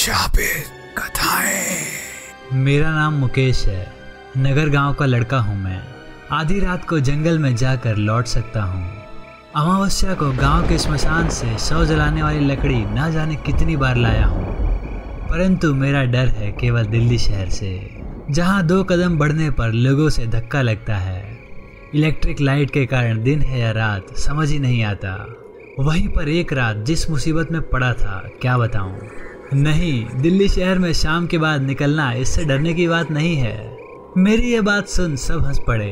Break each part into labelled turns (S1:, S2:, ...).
S1: शापित कथाएं।
S2: मेरा नाम मुकेश है। नगर गांव का लड़का हूं मैं। आधी रात को जंगल में जाकर लौट सकता हूं। अमावस्या को गांव के स्मशान से शव जलाने वाली लकड़ी ना जाने कितनी बार लाया हूं। परंतु मेरा डर है केवल दिल्ली शहर से, जहां 2 कदम बढ़ने पर लोगों से धक्का लगता है। इलेक्ट्रिक लाइट के कारण दिन है या रात समझ ही नहीं आता। वहीं पर एक रात जिस मुसीबत में पड़ा था क्या बताऊं। नहीं, दिल्ली शहर में शाम के बाद निकलना इससे डरने की बात नहीं है। मेरी ये बात सुन सब हंस पड़े।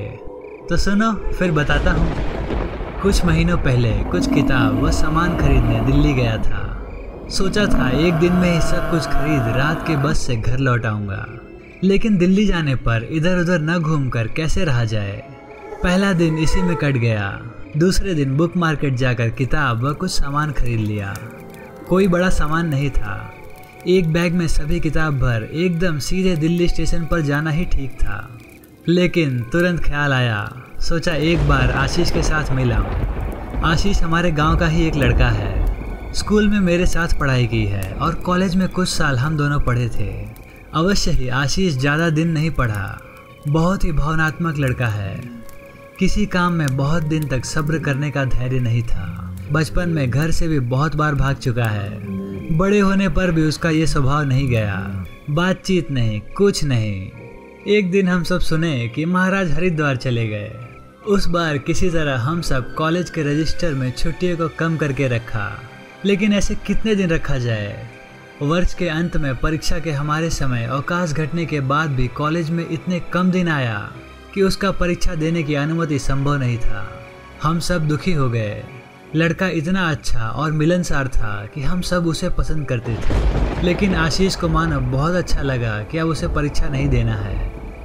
S2: तो सुनो फिर बताता हूँ। कुछ महीनों पहले कुछ किताब व सामान खरीदने दिल्ली गया था। सोचा था एक दिन में ही सब कुछ खरीद रात के बस से घर लौट आऊँगा। लेकिन दिल्ली जाने पर इधर उधर न घूमकर कैसे रहा जाए। पहला दिन इसी में कट गया। दूसरे दिन बुक मार्केट जाकर किताब व कुछ सामान खरीद लिया। कोई बड़ा सामान नहीं था। एक बैग में सभी किताब भर एकदम सीधे दिल्ली स्टेशन पर जाना ही ठीक था। लेकिन तुरंत ख्याल आया, सोचा एक बार आशीष के साथ मिला। आशीष हमारे गांव का ही एक लड़का है। स्कूल में मेरे साथ पढ़ाई की है और कॉलेज में कुछ साल हम दोनों पढ़े थे। अवश्य ही आशीष ज़्यादा दिन नहीं पढ़ा। बहुत ही भावनात्मक लड़का है। किसी काम में बहुत दिन तक सब्र करने का धैर्य नहीं था। बचपन में घर से भी बहुत बार भाग चुका है। बड़े होने पर भी उसका ये स्वभाव नहीं गया। बातचीत नहीं, कुछ नहीं। एक दिन हम सब सुने कि महाराज हरिद्वार चले गए। उस बार किसी तरह हम सब कॉलेज के रजिस्टर में छुट्टियों को कम करके रखा। लेकिन ऐसे कितने दिन रखा जाए। वर्ष के अंत में परीक्षा के हमारे समय अवकाश घटने के बाद भी कॉलेज में इतने कम दिन आया कि उसका परीक्षा देने की अनुमति संभव नहीं था। हम सब दुखी हो गए। लड़का इतना अच्छा और मिलनसार था कि हम सब उसे पसंद करते थे। लेकिन आशीष को मानो बहुत अच्छा लगा कि अब उसे परीक्षा नहीं देना है।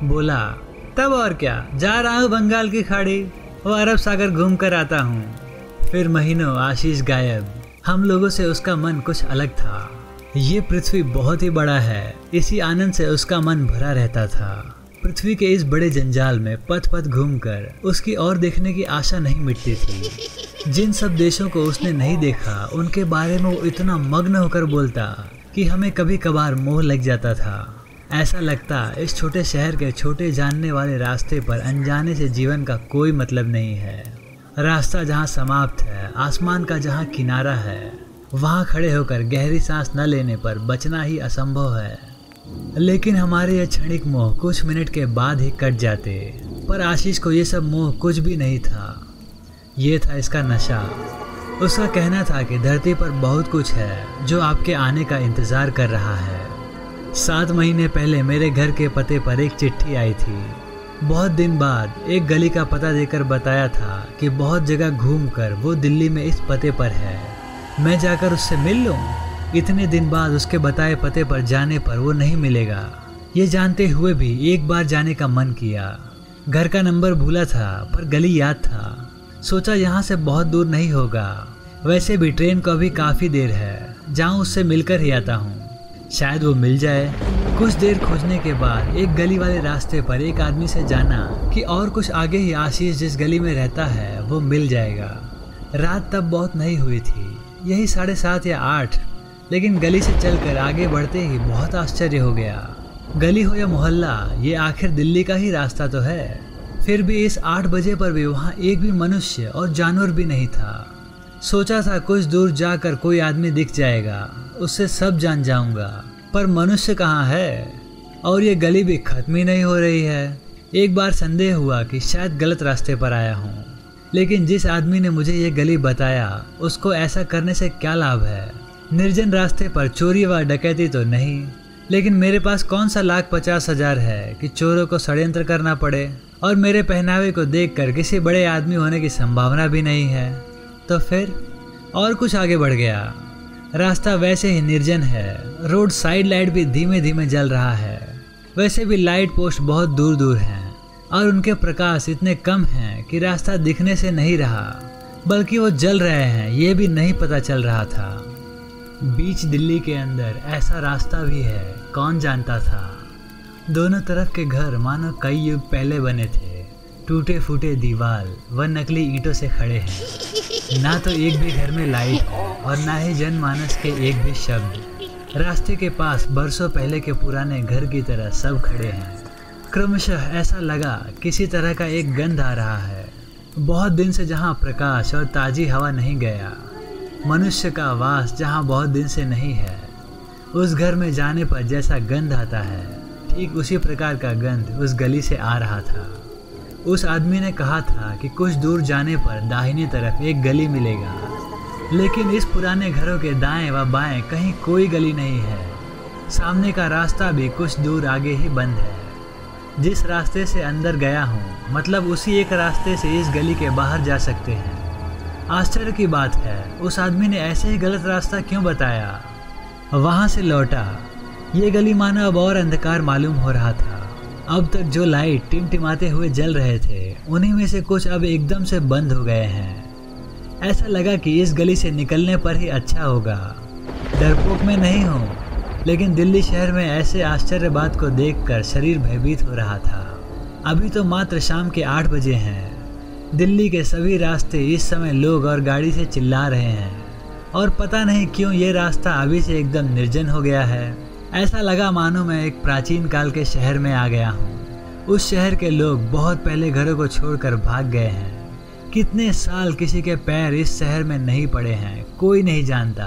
S2: बोला, तब और क्या, जा रहा हूँ बंगाल की खाड़ी और अरब सागर घूम कर आता हूँ। फिर महीनों आशीष गायब। हम लोगों से उसका मन कुछ अलग था। ये पृथ्वी बहुत ही बड़ा है, इसी आनंद से उसका मन भरा रहता था। पृथ्वी के इस बड़े जंजाल में पथ पथ घूमकर उसकी और देखने की आशा नहीं मिटती थी। जिन सब देशों को उसने नहीं देखा उनके बारे में वो इतना मग्न होकर बोलता कि हमें कभी कभार मोह लग जाता था। ऐसा लगता इस छोटे शहर के छोटे जानने वाले रास्ते पर अनजाने से जीवन का कोई मतलब नहीं है। रास्ता जहाँ समाप्त है, आसमान का जहाँ किनारा है, वहाँ खड़े होकर गहरी सांस न लेने पर बचना ही असंभव है। लेकिन हमारे ये क्षणिक मोह कुछ मिनट के बाद ही कट जाते। पर आशीष को ये सब मोह कुछ भी नहीं था। ये था इसका नशा। उसका कहना था कि धरती पर बहुत कुछ है जो आपके आने का इंतज़ार कर रहा है। 7 महीने पहले मेरे घर के पते पर एक चिट्ठी आई थी। बहुत दिन बाद एक गली का पता देकर बताया था कि बहुत जगह घूमकर वो दिल्ली में इस पते पर है। मैं जाकर उससे मिल लूँ। इतने दिन बाद उसके बताए पते पर जाने पर वो नहीं मिलेगा। ये जानते हुए भी एक बार जाने का मन किया। घर का नंबर भूला था पर गली याद था। सोचा यहाँ से बहुत दूर नहीं होगा। वैसे भी ट्रेन को अभी काफ़ी देर है, जाऊँ उससे मिलकर ही आता हूँ, शायद वो मिल जाए। कुछ देर खोजने के बाद एक गली वाले रास्ते पर एक आदमी से जाना कि और कुछ आगे ही आशीष जिस गली में रहता है वो मिल जाएगा। रात तब बहुत नहीं हुई थी, यही 7:30 या 8। लेकिन गली से चलकर आगे बढ़ते ही बहुत आश्चर्य हो गया। गली हो या मोहल्ला, ये आखिर दिल्ली का ही रास्ता तो है। फिर भी इस 8 बजे पर भी वहाँ एक भी मनुष्य और जानवर भी नहीं था। सोचा था कुछ दूर जाकर कोई आदमी दिख जाएगा, उससे सब जान जाऊंगा, पर मनुष्य कहाँ है। और ये गली भी खत्म ही नहीं हो रही है। एक बार संदेह हुआ कि शायद गलत रास्ते पर आया हूँ। लेकिन जिस आदमी ने मुझे ये गली बताया उसको ऐसा करने से क्या लाभ है। निर्जन रास्ते पर चोरी व डकैती तो नहीं, लेकिन मेरे पास कौन सा 1,50,000 है कि चोरों को षड्यंत्र करना पड़े। और मेरे पहनावे को देखकर किसी बड़े आदमी होने की संभावना भी नहीं है। तो फिर और कुछ आगे बढ़ गया। रास्ता वैसे ही निर्जन है। रोड साइड लाइट भी धीमे धीमे जल रहा है। वैसे भी लाइट पोस्ट बहुत दूर दूर हैं और उनके प्रकाश इतने कम हैं कि रास्ता दिखने से नहीं रहा, बल्कि वो जल रहे हैं ये भी नहीं पता चल रहा था। बीच दिल्ली के अंदर ऐसा रास्ता भी है, कौन जानता था। दोनों तरफ के घर मानो कई युग पहले बने थे। टूटे फूटे दीवार व नकली ईंटों से खड़े हैं। ना तो एक भी घर में लाइट है और ना ही जनमानस के एक भी शब्द। रास्ते के पास बरसों पहले के पुराने घर की तरह सब खड़े हैं। क्रमशः ऐसा लगा किसी तरह का एक गंध आ रहा है। बहुत दिन से जहाँ प्रकाश और ताज़ी हवा नहीं गया, मनुष्य का वास जहाँ बहुत दिन से नहीं है, उस घर में जाने पर जैसा गंध आता है, ठीक उसी प्रकार का गंध उस गली से आ रहा था। उस आदमी ने कहा था कि कुछ दूर जाने पर दाहिनी तरफ एक गली मिलेगा, लेकिन इस पुराने घरों के दाएं व बाएं कहीं कोई गली नहीं है। सामने का रास्ता भी कुछ दूर आगे ही बंद है। जिस रास्ते से अंदर गया हूँ, मतलब उसी एक रास्ते से इस गली के बाहर जा सकते हैं। आश्चर्य की बात है, उस आदमी ने ऐसे ही गलत रास्ता क्यों बताया। वहाँ से लौटा, ये गली मानो अब और अंधकार मालूम हो रहा था। अब तक जो लाइट टिमटिमाते हुए जल रहे थे, उन्हीं में से कुछ अब एकदम से बंद हो गए हैं। ऐसा लगा कि इस गली से निकलने पर ही अच्छा होगा। डरपोक में नहीं हूँ, लेकिन दिल्ली शहर में ऐसे आश्चर्य बात को देखकर शरीर भयभीत हो रहा था। अभी तो मात्र शाम के 8 बजे हैं। दिल्ली के सभी रास्ते इस समय लोग और गाड़ी से चिल्ला रहे हैं, और पता नहीं क्यों ये रास्ता अभी से एकदम निर्जन हो गया है। ऐसा लगा मानो मैं एक प्राचीन काल के शहर में आ गया हूँ। उस शहर के लोग बहुत पहले घरों को छोड़कर भाग गए हैं। कितने साल किसी के पैर इस शहर में नहीं पड़े हैं, कोई नहीं जानता।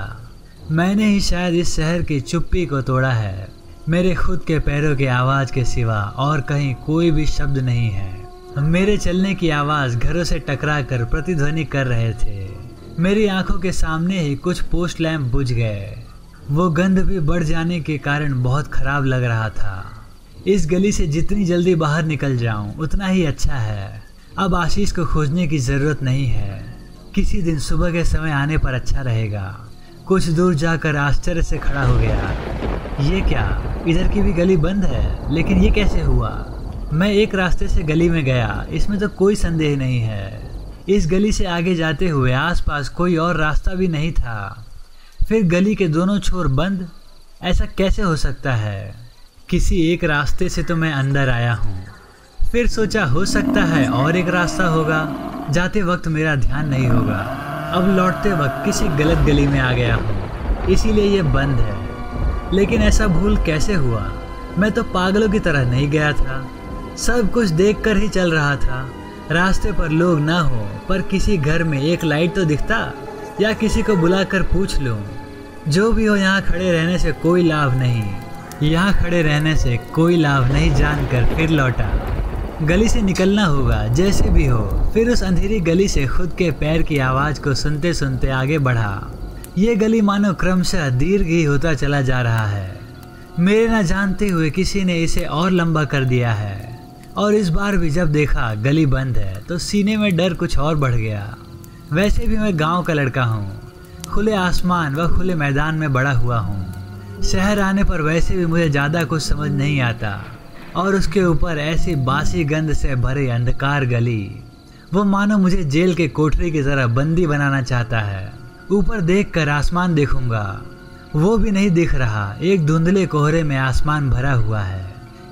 S2: मैंने ही शायद इस शहर की चुप्पी को तोड़ा है। मेरे खुद के पैरों की आवाज़ के सिवा और कहीं कोई भी शब्द नहीं है। मेरे चलने की आवाज़ घरों से टकरा कर प्रतिध्वनि कर रहे थे। मेरी आंखों के सामने ही कुछ पोस्ट लैंप बुझ गए। वो गंध भी बढ़ जाने के कारण बहुत खराब लग रहा था। इस गली से जितनी जल्दी बाहर निकल जाऊं उतना ही अच्छा है। अब आशीष को खोजने की ज़रूरत नहीं है। किसी दिन सुबह के समय आने पर अच्छा रहेगा। कुछ दूर जाकर आश्चर्य से खड़ा हो गया। ये क्या, इधर की भी गली बंद है, लेकिन ये कैसे हुआ। मैं एक रास्ते से गली में गया, इसमें तो कोई संदेह नहीं है। इस गली से आगे जाते हुए आसपास कोई और रास्ता भी नहीं था। फिर गली के दोनों छोर बंद, ऐसा कैसे हो सकता है। किसी एक रास्ते से तो मैं अंदर आया हूँ। फिर सोचा हो सकता है और एक रास्ता होगा। जाते वक्त मेरा ध्यान नहीं होगा। अब लौटते वक्त किसी गलत गली में आ गया हूँ, इसीलिए ये बंद है। लेकिन ऐसा भूल कैसे हुआ। मैं तो पागलों की तरह नहीं गया था। सब कुछ देखकर ही चल रहा था। रास्ते पर लोग ना हो, पर किसी घर में एक लाइट तो दिखता, या किसी को बुलाकर पूछ लूँ। जो भी हो, यहाँ खड़े रहने से कोई लाभ नहीं। यहाँ खड़े रहने से कोई लाभ नहीं जानकर फिर लौटा। गली से निकलना होगा जैसे भी हो। फिर उस अंधेरी गली से खुद के पैर की आवाज़ को सुनते सुनते आगे बढ़ा। ये गली मानो क्रमशः दीर्घ ही होता चला जा रहा है। मेरे न जानते हुए किसी ने इसे और लंबा कर दिया है। और इस बार भी जब देखा गली बंद है तो सीने में डर कुछ और बढ़ गया। वैसे भी मैं गांव का लड़का हूँ। खुले आसमान व खुले मैदान में बड़ा हुआ हूँ। शहर आने पर वैसे भी मुझे ज़्यादा कुछ समझ नहीं आता। और उसके ऊपर ऐसी बासी गंध से भरे अंधकार गली, वो मानो मुझे जेल के कोठरी की तरह बंदी बनाना चाहता है। ऊपर देखकर आसमान देखूंगा, वो भी नहीं दिख रहा। एक धुंधले कोहरे में आसमान भरा हुआ है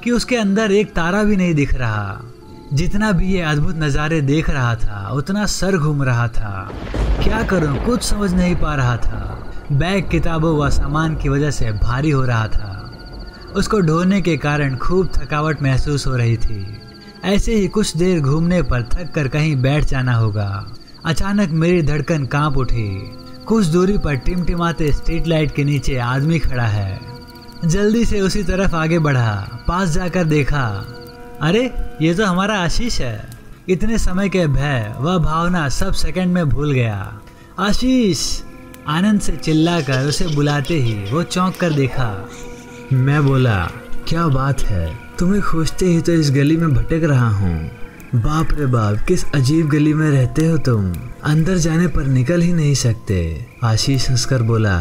S2: कि उसके अंदर एक तारा भी नहीं दिख रहा। जितना भी ये अद्भुत नज़ारे देख रहा था, उतना सर घूम रहा था। क्या करूं, कुछ समझ नहीं पा रहा था। बैग किताबों व सामान की वजह से भारी हो रहा था। उसको ढोने के कारण खूब थकावट महसूस हो रही थी। ऐसे ही कुछ देर घूमने पर थक कर कहीं बैठ जाना होगा। अचानक मेरी धड़कन कांप उठी। कुछ दूरी पर टिमटिमाते स्ट्रीट लाइट के नीचे आदमी खड़ा है। जल्दी से उसी तरफ आगे बढ़ा। पास जाकर देखा, अरे ये तो हमारा आशीष है। इतने समय के भय व भावना सब सेकंड में भूल गया। आशीष, आनंद से चिल्लाकर उसे बुलाते ही वो चौंक कर देखा। मैं बोला, क्या बात है, तुम्हें खोजते ही तो इस गली में भटक रहा हूँ। बाप रे बाप, किस अजीब गली में रहते हो तुम, अंदर जाने पर निकल ही नहीं सकते। आशीष हंसकर बोला,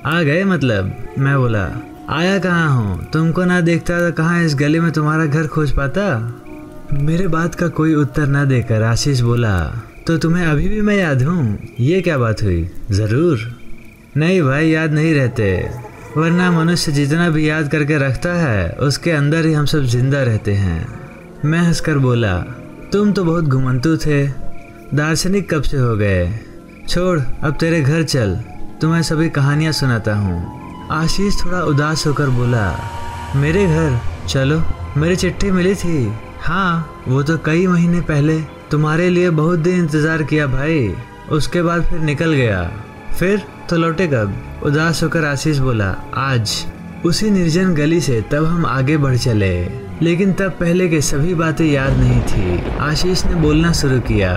S2: आ गए मतलब। मैं बोला, आया कहाँ हूँ, तुमको ना देखता तो कहाँ इस गली में तुम्हारा घर खोज पाता। मेरे बात का कोई उत्तर न देकर आशीष बोला, तो तुम्हें अभी भी मैं याद हूँ। ये क्या बात हुई। ज़रूर नहीं भाई, याद नहीं रहते, वरना मनुष्य जितना भी याद करके रखता है उसके अंदर ही हम सब जिंदा रहते हैं। मैं हंसकर बोला, तुम तो बहुत घुमंतू थे, दार्शनिक कब से हो गए। छोड़, अब तेरे घर चल, तुम्हें सभी कहानियाँ सुनाता हूँ। आशीष थोड़ा उदास होकर बोला, मेरे घर चलो, मेरी चिट्ठी मिली थी। हाँ, वो तो कई महीने पहले, तुम्हारे लिए बहुत दिन इंतजार किया भाई, उसके बाद फिर निकल गया। फिर तो लौटे कब? उदास होकर आशीष बोला, आज, उसी निर्जन गली से। तब हम आगे बढ़ चले, लेकिन तब पहले के सभी बातें याद नहीं थी। आशीष ने बोलना शुरू किया,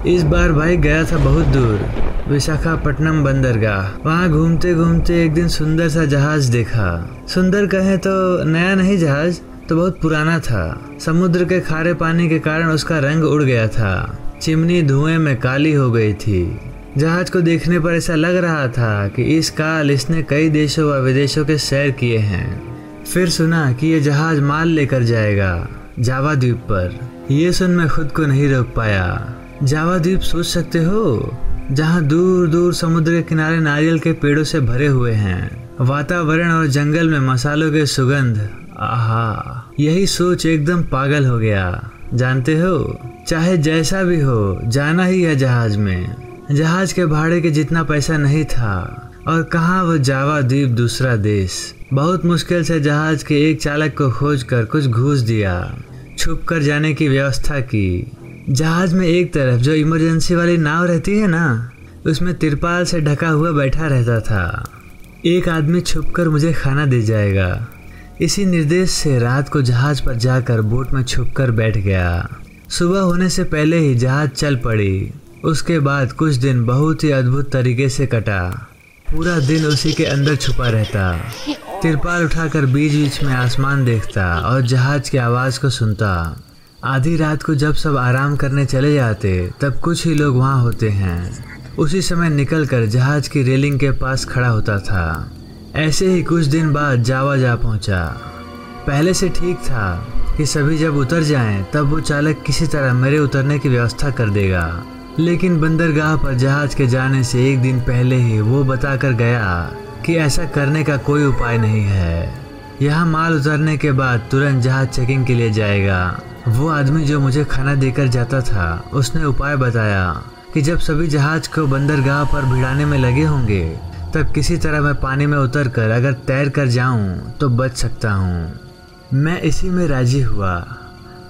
S2: इस बार भाई गया था बहुत दूर, विशाखापट्टनम बंदरगाह। वहाँ घूमते घूमते एक दिन सुंदर सा जहाज देखा। सुंदर कहे तो नया नहीं, जहाज तो बहुत पुराना था। समुद्र के खारे पानी के कारण उसका रंग उड़ गया था। चिमनी धुएं में काली हो गई थी। जहाज को देखने पर ऐसा लग रहा था कि इस काल इसने कई देशों व विदेशों के सैर किए हैं। फिर सुना कि ये जहाज माल लेकर जाएगा जावा द्वीप पर। ये सुन मैं खुद को नहीं रोक पाया। जावा द्वीप सोच सकते हो, जहाँ दूर दूर समुद्र के किनारे नारियल के पेड़ों से भरे हुए हैं, वातावरण और जंगल में मसालों के सुगंध। आहा, यही सोच एकदम पागल हो गया। जानते हो, चाहे जैसा भी हो, जाना ही है जहाज में। जहाज के भाड़े के जितना पैसा नहीं था, और कहाँ वो जावा द्वीप, दूसरा देश। बहुत मुश्किल से जहाज के एक चालक को खोजकर कुछ घूस दिया, छुप कर जाने की व्यवस्था की। जहाज में एक तरफ जो इमरजेंसी वाली नाव रहती है ना, उसमें तिरपाल से ढका हुआ बैठा रहता था। एक आदमी छुपकर मुझे खाना दे जाएगा। इसी निर्देश से रात को जहाज पर जाकर बोट में छुपकर बैठ गया। सुबह होने से पहले ही जहाज चल पड़ी। उसके बाद कुछ दिन बहुत ही अद्भुत तरीके से कटा। पूरा दिन उसी के अंदर छुपा रहता, तिरपाल उठाकर बीच बीच में आसमान देखता और जहाज की आवाज़ को सुनता। आधी रात को जब सब आराम करने चले जाते, तब कुछ ही लोग वहाँ होते हैं। उसी समय निकलकर जहाज की रेलिंग के पास खड़ा होता था। ऐसे ही कुछ दिन बाद जावा जा पहुंचा। पहले से ठीक था कि सभी जब उतर जाएं, तब वो चालक किसी तरह मेरे उतरने की व्यवस्था कर देगा। लेकिन बंदरगाह पर जहाज के जाने से एक दिन पहले ही वो बताकर गया कि ऐसा करने का कोई उपाय नहीं है। यहाँ माल उतरने के बाद तुरंत जहाज चेकिंग के लिए जाएगा। वो आदमी जो मुझे खाना देकर जाता था, उसने उपाय बताया कि जब सभी जहाज को बंदरगाह पर भिड़ाने में लगे होंगे, तब किसी तरह मैं पानी में उतरकर अगर तैर कर जाऊं तो बच सकता हूं। मैं इसी में राजी हुआ।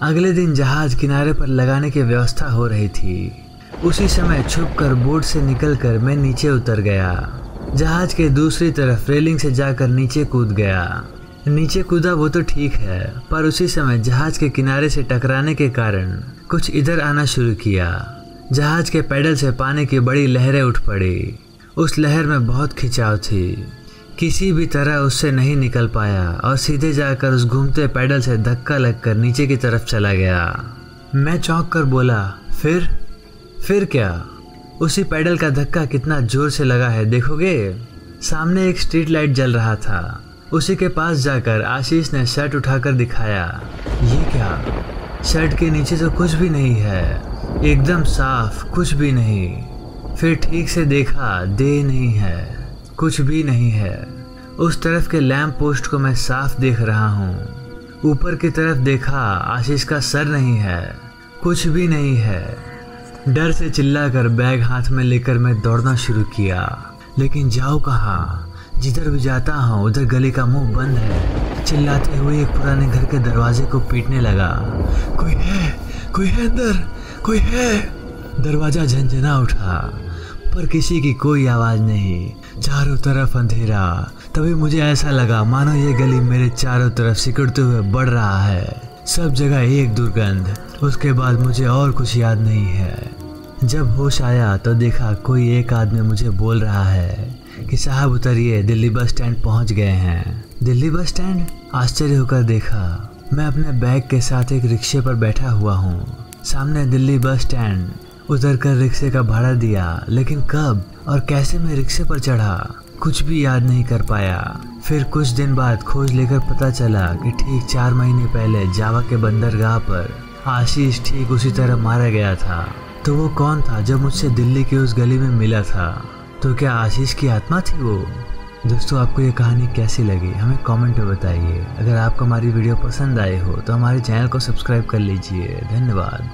S2: अगले दिन जहाज किनारे पर लगाने की व्यवस्था हो रही थी। उसी समय छुपकर बोट से निकलकर मैं नीचे उतर गया। जहाज के दूसरी तरफ रेलिंग से जाकर नीचे कूद गया। नीचे कूदा वो तो ठीक है, पर उसी समय जहाज के किनारे से टकराने के कारण कुछ इधर आना शुरू किया। जहाज के पैडल से पानी की बड़ी लहरें उठ पड़ी। उस लहर में बहुत खिंचाव थी। किसी भी तरह उससे नहीं निकल पाया और सीधे जाकर उस घूमते पैडल से धक्का लगकर नीचे की तरफ चला गया। मैं चौंक कर बोला, फिर क्या? उसी पैडल का धक्का कितना जोर से लगा है देखोगे? सामने एक स्ट्रीट लाइट जल रहा था। उसी के पास जाकर आशीष ने शर्ट उठाकर दिखाया। ये क्या? शर्ट के नीचे तो कुछ भी नहीं है, एकदम साफ, कुछ भी नहीं। फिर ठीक से देखा, देह नहीं है, कुछ भी नहीं है। उस तरफ के लैंप पोस्ट को मैं साफ देख रहा हूँ। ऊपर की तरफ देखा, आशीष का सर नहीं है, कुछ भी नहीं है। डर से चिल्लाकर बैग हाथ में लेकर मैं दौड़ना शुरू किया, लेकिन जाऊँ कहाँ? जिधर भी जाता हूँ उधर गली का मुंह बंद है। चिल्लाते हुए एक पुराने घर के दरवाजे को पीटने लगा। कोई है अंदर, कोई है। दरवाजा झंझना उठा, पर किसी की कोई आवाज़ नहीं। चारों तरफ अंधेरा। तभी मुझे ऐसा लगा मानो ये गली मेरे चारों तरफ सिकुड़ते हुए बढ़ रहा है। सब जगह एक दुर्गंध। उसके बाद मुझे और कुछ याद नहीं है। जब होश आया तो देखा कोई एक आदमी मुझे बोल रहा है कि साहब उतरिए, दिल्ली बस स्टैंड पहुंच गए हैं। Delhi bus stand? आश्चर्य होकर देखा। मैं अपने बैग के साथ एक रिक्शे पर बैठा हुआ हूँ। सामने दिल्ली बस स्टैंड। उतरकर रिक्शे का भाड़ा दिया, लेकिन कब और कैसे मैं रिक्शे पर चढ़ा कुछ भी याद नहीं कर पाया। फिर कुछ दिन बाद खोज लेकर पता चला कि ठीक 4 महीने पहले जावा के बंदरगाह पर आशीष ठीक उसी तरह मारा गया था। तो वो कौन था जो मुझसे दिल्ली की उस गली में मिला था? तो क्या आशीष की आत्मा थी वो? दोस्तों, आपको ये कहानी कैसी लगी हमें कमेंट में बताइए। अगर आपको हमारी वीडियो पसंद आई हो तो हमारे चैनल को सब्सक्राइब कर लीजिए। धन्यवाद।